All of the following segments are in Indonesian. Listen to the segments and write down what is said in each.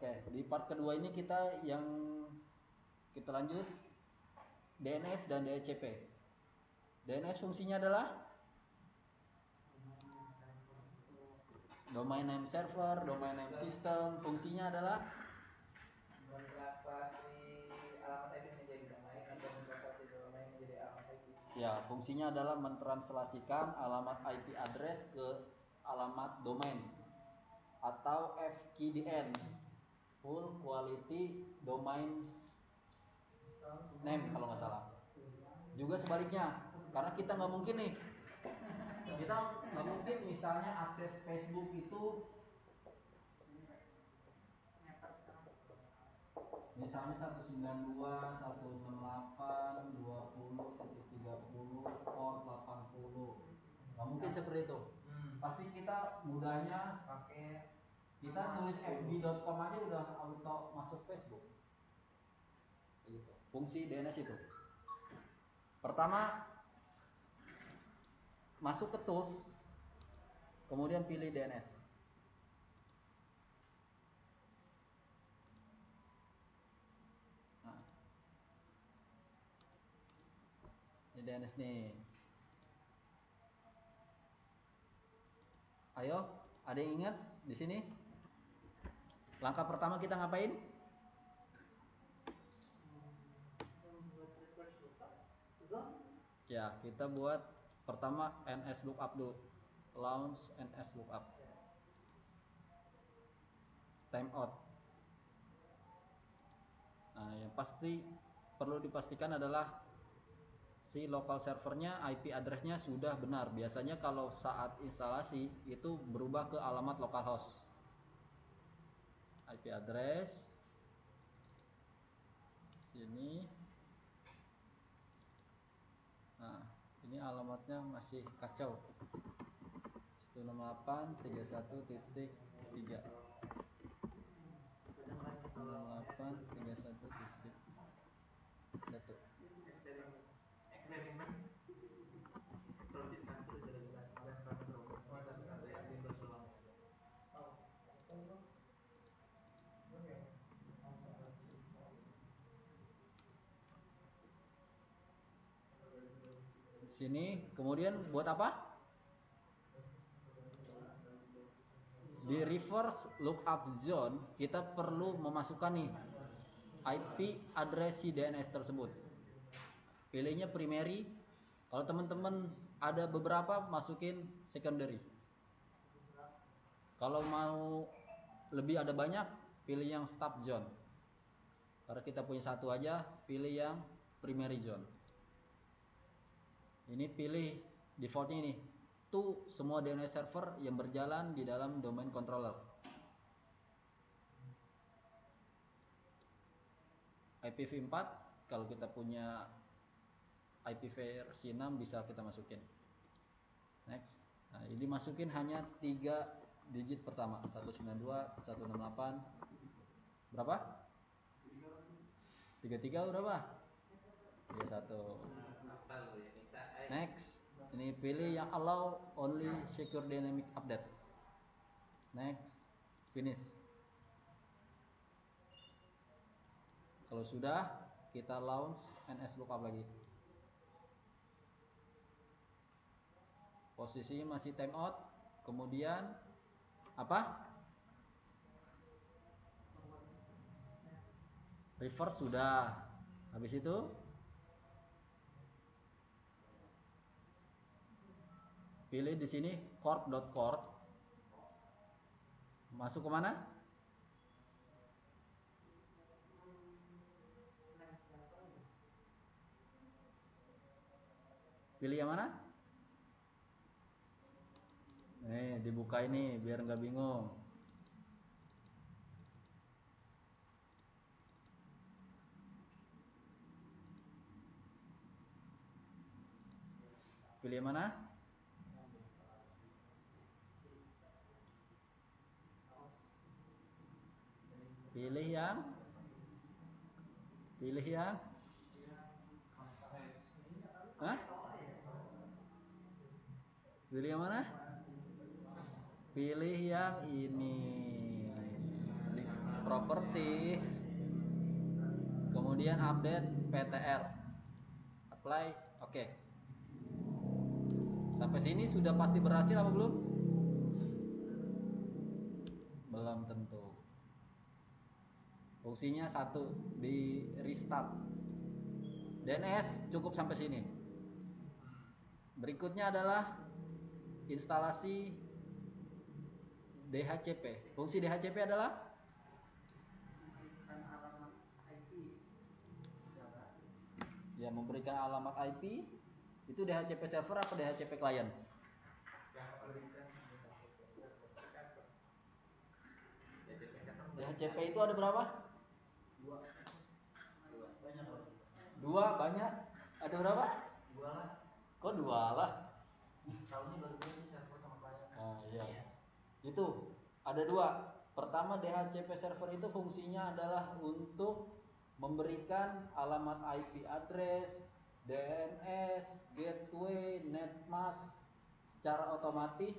Oke, di part kedua ini kita lanjut DNS dan DHCP. DNS fungsinya adalah domain name server, domain name system. Fungsinya adalah mentranslasi alamat IP menjadi domain atau mentranslasi domain menjadi alamat IP. Ya, fungsinya adalah mentranslasikan alamat IP address ke alamat domain atau FQDN, Full Quality Domain Name kalau nggak salah. Juga sebaliknya, karena kita nggak mungkin nih, kita nggak mungkin misalnya akses Facebook itu misalnya 192.168.20.30 port 80. Nggak mungkin seperti itu. Pasti kita mudahnya pakai kita nulis fb.com aja udah auto masuk Facebook. Gitu. Fungsi DNS itu. Pertama masuk ke tools, kemudian pilih DNS. Nah, ini DNS nih. Ayo, ada yang ingat di sini? Langkah pertama kita ngapain? Ya, kita buat pertama NS lookup dulu. Launch NS lookup. Timeout. Nah, yang pasti perlu dipastikan adalah si local servernya IP addressnya sudah benar. Biasanya kalau saat instalasi itu berubah ke alamat localhost. IP address sini. Nah, ini alamatnya masih kacau. 168.31.3 168.31.1 eksperimen terus campur gara-gara kemarin kami berobat kita bisa lihat Windows doang ya. sini. Kemudian buat apa? Di reverse lookup zone kita perlu memasukkan nih IP address si DNS tersebut. Pilihnya primary. Kalau teman-teman ada beberapa, masukin secondary. Kalau mau lebih ada banyak, pilih yang stop zone. Karena kita punya satu aja, pilih yang primary zone. Ini pilih defaultnya ini. To semua DNS server yang berjalan di dalam domain controller. IPv4 kalau kita punya IP versi 6 bisa kita masukin. Next. Nah, ini masukin hanya 3 digit pertama. 192, 168. Berapa? 33 berapa? 31. Next. Ini pilih yang allow only secure dynamic update. Next. Finish. Kalau sudah, kita launch NS lookup lagi. Posisinya masih timeout. Kemudian apa? Reverse sudah. Habis itu pilih di sini corp.corp. Masuk ke mana? Pilih yang mana? Nih, dibuka ini biar nggak bingung. Pilih yang mana? Pilih yang Hah? Pilih yang mana? Pilih yang ini. properties, kemudian update PTR, apply, oke. Sampai sini sudah pasti berhasil apa belum? Belum tentu. Fungsinya satu, di restart. DNS cukup sampai sini. Berikutnya adalah instalasi DHCP. Fungsi DHCP adalah memberikan alamat IP. Itu DHCP server apa DHCP client? DHCP itu ada berapa? Dua banyak. Ada berapa? Dua lah. Kok dua lah? Tahunya baru dua sih, server sama client. Iya. Itu ada dua. Pertama, DHCP server itu fungsinya adalah untuk memberikan alamat IP address, DNS, gateway, netmask secara otomatis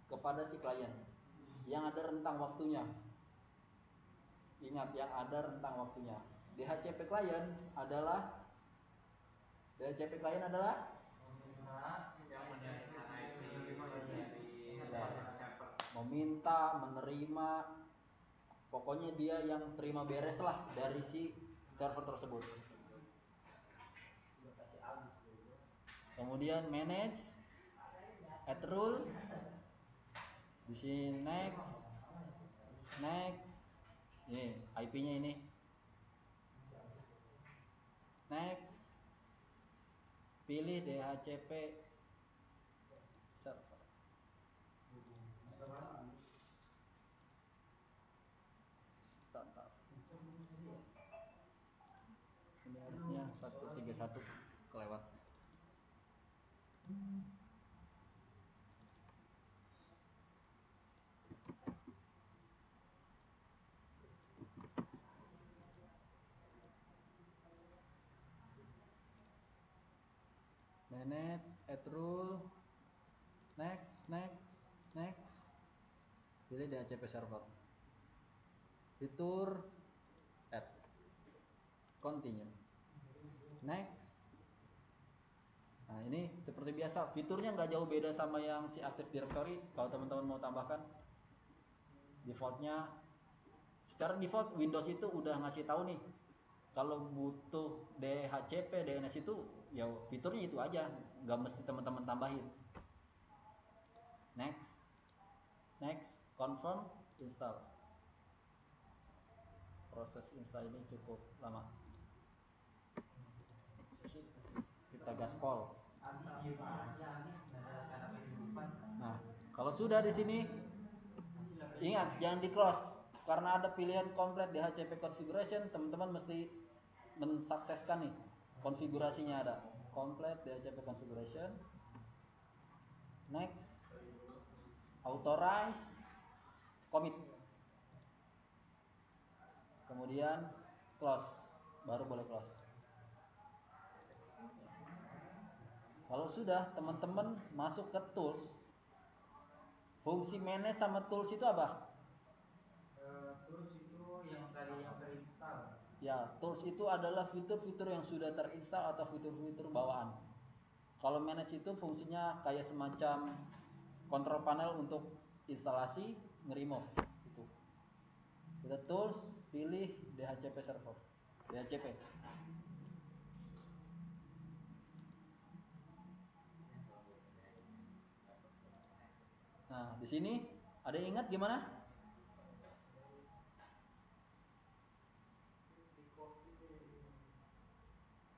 kepada si klien yang ada rentang waktunya. Ingat, yang ada rentang waktunya. DHCP client adalah meminta, menerima, pokoknya dia yang terima beres lah dari si server tersebut. Kemudian manage, add rule, di sini next, ini IP-nya ini, next, pilih DHCP server. Bentar. Ini harusnya 131 kelewat. Manage, add rule, next, pilih DHCP server, fitur, add, continue, next. Nah ini seperti biasa, fiturnya nggak jauh beda sama yang si Active Directory. Kalau teman-teman mau tambahkan, defaultnya, secara default Windows itu udah ngasih tahu nih, kalau butuh DHCP, DNS itu ya fiturnya itu aja, nggak mesti teman-teman tambahin. Next, confirm, install. Proses install ini cukup lama. Kita gaspol. Nah, kalau sudah di sini, ingat jangan di close karena ada pilihan complete DHCP configuration. Teman-teman mesti mensukseskan nih, konfigurasinya ada complete DHCP configuration. Next, authorize, commit, kemudian close, baru boleh close. Kalau sudah, teman-teman masuk ke tools. Fungsi manage sama tools itu apa? Tools itu yang tadi yang terinstall. Ya, tools itu adalah fitur-fitur yang sudah terinstall atau fitur-fitur bawaan. Kalau manage itu fungsinya kayak semacam control panel untuk instalasi, nge-remove gitu. Kita tools, pilih DHCP server. DHCP. Nah, di sini ada yang ingat gimana?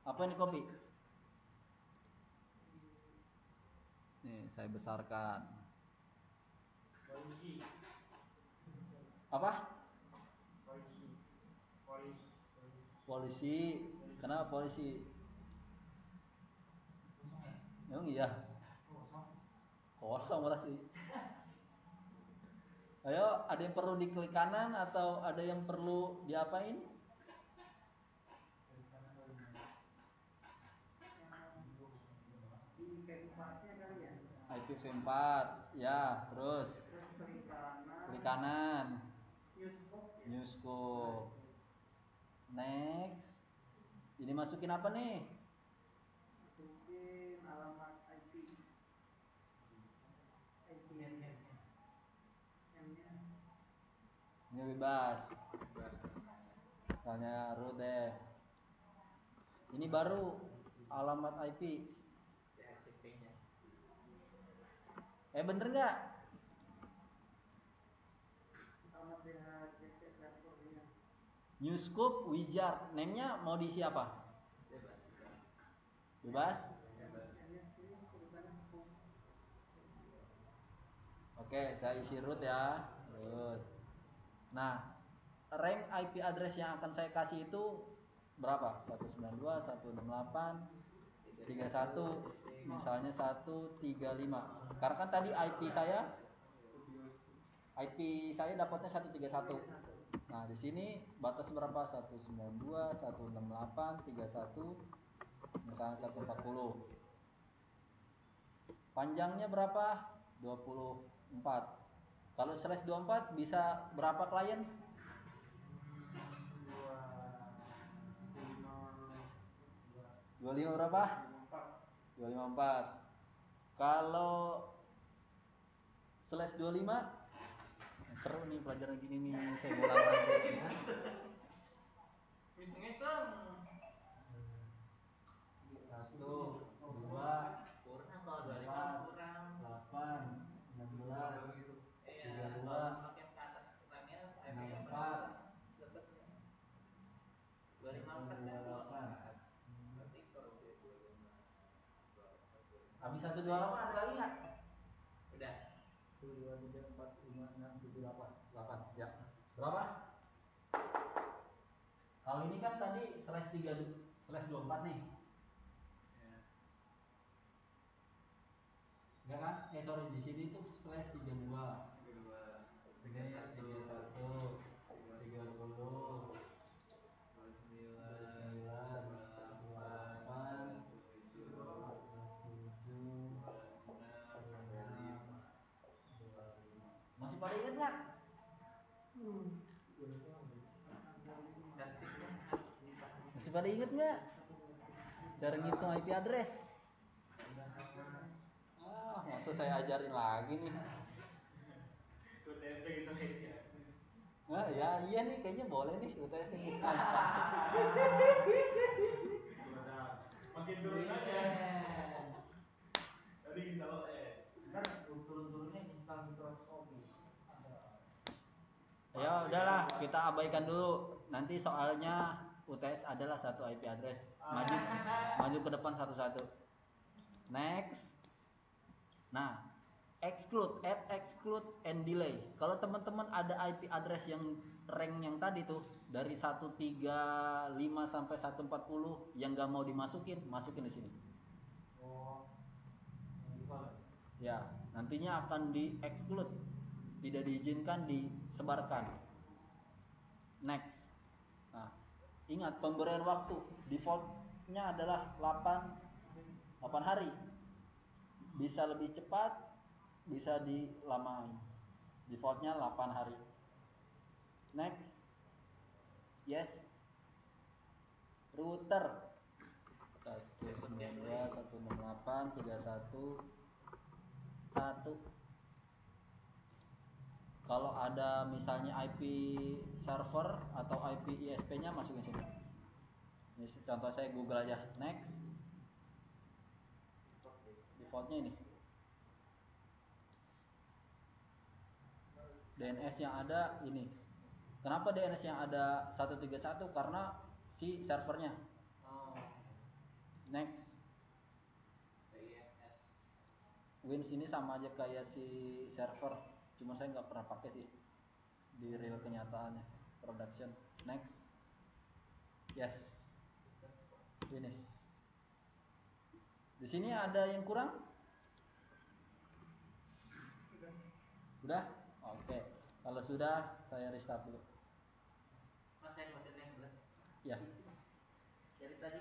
Apa yang di copy? Nih, saya besarkan. Polisi. Apa? Polisi. Kenapa polisi? Emang iya? Kosong berarti. Ayo, ada yang perlu diklik kanan atau ada yang perlu diapain? IPv4-nya kali ya? IPv4, ya, terus klik kanan. New scope. Next. Ini masukin apa nih? Masukin alamat IP. M-nya. Ini bebas. Misalnya root deh. Ini baru alamat IP. DHCP-nya. Bener nggak? Alamat DHCP servernya. New scope wizard. Name-nya mau diisi apa? Bebas? M-nya sih tulisannya scope. Oke, saya isi root ya. Root. Nah, rank IP address yang akan saya kasih itu berapa? 192, 168, 31, misalnya 135. Karena kan tadi IP saya dapatnya 131. Nah, di sini batas berapa? 192, 168, 31, misalnya 140. Panjangnya berapa? 24. Kalau slash 24 bisa berapa klien? 25 berapa? 254. Kalau slash 25 seru nih pelajaran gini nih, saya ngulang lagi. Hitung-hitung. 1, 2, Kurang kalau 25 4, kurang. 8, 16, Iya, 32, kalau semakin ke atas remnya, IP-nya 64, dapatnya. 254 kan 24. Berarti kalau dia 25. habis 128 ada lagi nggak? Udah. 1, 2, 3, 4, 5, 6, 7, 8. 8, ya. Berapa? Kalau ini kan tadi slash 3, slash 24 nih. Ya. Enggak kan? Sorry, di sini tuh slash 32. 32. Ini 31, 30, 29, 28, 27, 26, 25. Masih pada ingat nggak? Dasarnya harus dipahami. Masih pada ingat nggak? Cara ngitung IP address? Masa saya ajarin lagi nih? UTS gitu IP address. Nah, ya iya nih kayaknya boleh nih UTS ini. Makin turun aja. Tadi install OS. Ntar turun-turunnya install Microsoft Office. Ya udahlah, kita abaikan dulu. Nanti soalnya UTS adalah satu IP address. Maju ke depan satu-satu. Next. Nah, exclude and delay. Kalau teman-teman ada IP address yang rank yang tadi tuh dari 135 sampai 140 yang nggak mau dimasukin, masukin di sini. Oh, yang default. Ya, nantinya akan di exclude, tidak diizinkan disebarkan. Next. Nah, ingat pemberian waktu defaultnya adalah 8 hari. Bisa lebih cepat, bisa dilamain. Defaultnya 8 hari. Next. Yes. Router 192, 168, 31, 1. Kalau ada misalnya IP server atau IP ISP-nya masukin sini. Ini contoh saya Google aja. Next. Defaultnya ini. DNS yang ada ini. Kenapa DNS yang ada 131? Karena si servernya. Oh. Next. DNS. Wins ini sama aja kayak si server, cuma saya nggak pernah pakai sih di real kenyataannya. Production. Next. Yes. Finish. Di sini ada yang kurang? Udah? Oke. Kalau sudah, saya restart dulu. Mas, saya close yang dulu. Ya. Dari tadi